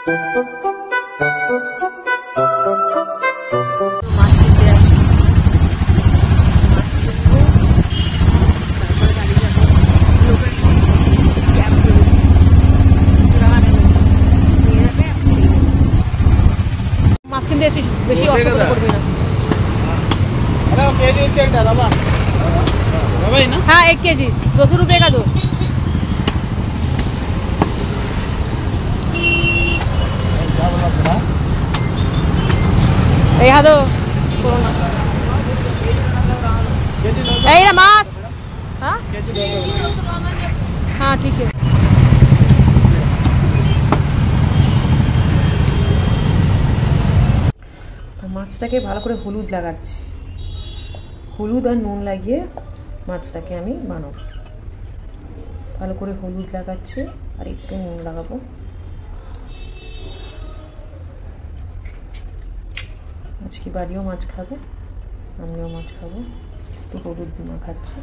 বেশি অসুবিধা করবি না। हाँ 1 kg 200 रुपये का दो। यहाँ दो यही ना मास। हाँ हाँ ठीक है। মাছটাকে ভালো করে হলুদ লাগাচ্ছি, হলুদ আর নুন লাগিয়ে মাছটাকে আমি বানাবো। ভালো করে হলুদ লাগাচ্ছি আর একটু নুন লাগাবো। আজকে বাড়িও মাছ খাবে, আমিও মাছ খাবো। একটু হলুদ মাখাচ্ছি,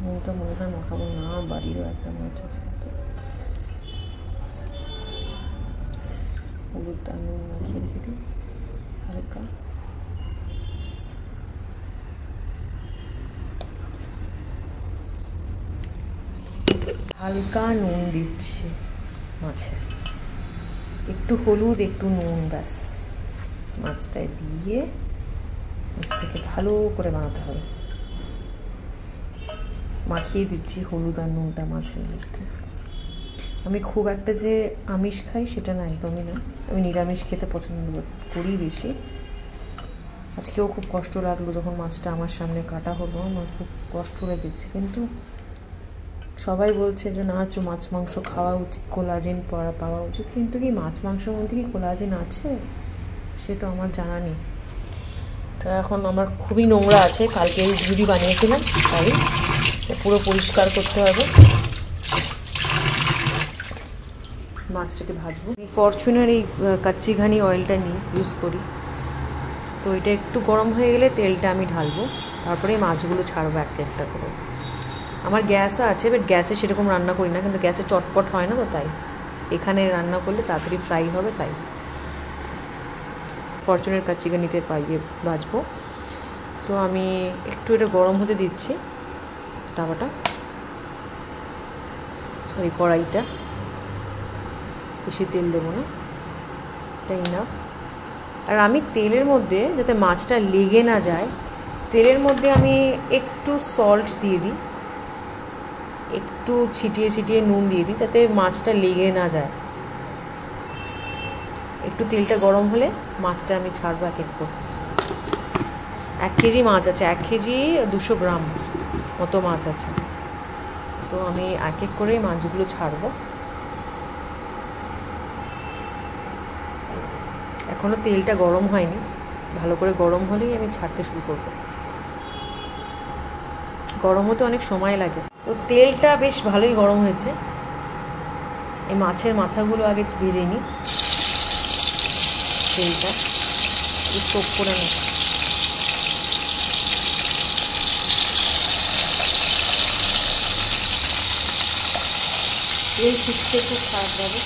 নুনটা মনে হয় মাখাবো না, বাড়িরও একটা মাছ আছে। হলুদ আর নুন মাখিয়ে রেখে দিই হালকা। হালকা নুন দিচ্ছি মাছে, একটু হলুদ একটু নুন, ব্যাস মাছটায় দিয়ে মাছটাকে ভালো করে বানাতে হবে। মাখিয়ে দিচ্ছি হলুদ আর নুনটা মাছের মধ্যে। আমি খুব একটা যে আমিষ খাই সেটা না, একদমই না। আমি নিরামিষ খেতে পছন্দ করি বেশি। আজকেও খুব কষ্ট লাগলো যখন মাছটা আমার সামনে কাটা হলো, আমার খুব কষ্ট লেগেছে। কিন্তু সবাই বলছে যে না মাছ মাংস খাওয়া উচিত, কোলাজেন পাওয়া উচিত, কিন্তু কি মাছ মাংসের মধ্যে কি কোলাজেন আছে সেটা আমার জানা নেই। তো এখন আমার খুবই নোংরা আছে, কালকে ঝুড়ি বানিয়েছিলাম, তাই পুরো পরিষ্কার করতে হবে। মাছটাকে ভাজবো। আমি ফরচুনার এই কাচ্চি ঘানি অয়েলটা নিই, ইউজ করি। তো এটা একটু গরম হয়ে গেলে তেলটা আমি ঢালবো, তারপরে মাছগুলো ছাড়বো একটা করে। আমার গ্যাসও আছে, বাট গ্যাসে সেরকম রান্না করি না, কিন্তু গ্যাসে চটপট হয় না, তো তাই এখানে রান্না করলে তাড়াতাড়ি ফ্রাই হবে, তাই ফরচুনের কাচ্চি ঘানিতে পাইয়ে ভাজবো। তো আমি একটু এটা গরম হতে দিচ্ছি, তাওয়াটা, সরি কড়াইটা। বেশি তেল দেবো না, তাই না। আর আমি তেলের মধ্যে যাতে মাছটা লেগে না যায়, তেলের মধ্যে আমি একটু সল্ট দিয়ে দিই, একটু ছিটিয়ে নুন দিয়ে দিই, যাতে মাছটা লেগে না যায়। একটু তেলটা গরম হলে মাছটা আমি ছাড়বো এক করে। 1 কেজি মাছ আছে, 1 কেজি 200 গ্রাম মতো মাছ আছে। তো আমি এক করে মাছগুলো ছাড়বো। এখনও তেলটা গরম হয়নি, ভালো করে গরম হলেই আমি ছাড়তে শুরু করব। গরম হতে অনেক সময় লাগে। তো তেলটা বেশ ভালোই গরম হয়েছে। এই মাছের মাথাগুলো আগে ভেজে নিই, তেলটা স্টোভ করে নিই। তেল শিখতে খুব খারাপ লাগে।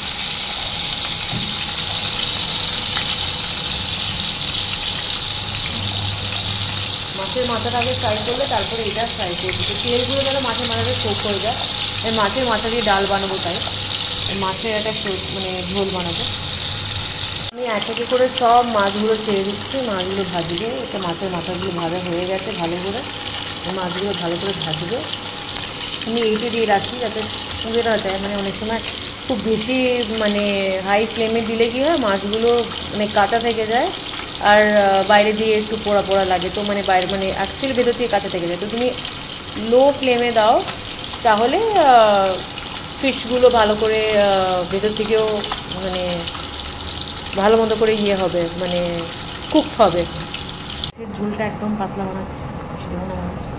মাছের মাথাটা আগে ফ্রাই করলে তারপরে এটা ফ্রাই করবো। তো তেলগুলো যেন মাছের মাথাটা সোক হয়ে যায়। মাছের মাথা দিয়ে ডাল বানাবো, তাই মাছের একটা মানে ঝোল বানাবো। আমি এক করে সব মাছগুলো ছেড়ে দিচ্ছি, মাছগুলো ভাজবে। এটা মাছের মাথাগুলো ভাজা হয়ে গেছে ভালো করে, মাছগুলো ভালো করে ভাজবে। আমি এইটা দিয়ে রাখি যাতে পুড়ে না যায়। মানে অনেক সময় খুব বেশি মানে হাই ফ্লেমে দিলে কী হয়, মাছগুলো মানে কাঁচা থেকে যায়, আর বাইরে দিয়ে একটু পোড়া পোড়া লাগে। তো মানে বাইরে মানে অ্যাকচুয়ালি ভেতর থেকে কাঁচা থেকে যায়। তো তুমি লো ফ্লেমে দাও, তাহলে ফিশগুলো ভালো করে ভেতর থেকেও মানে ভালো মতো করে হবে, মানে কুক হবে। ঝোলটা একদম পাতলা বানাচ্ছি, বেশি দেবো না বানাচ্ছি।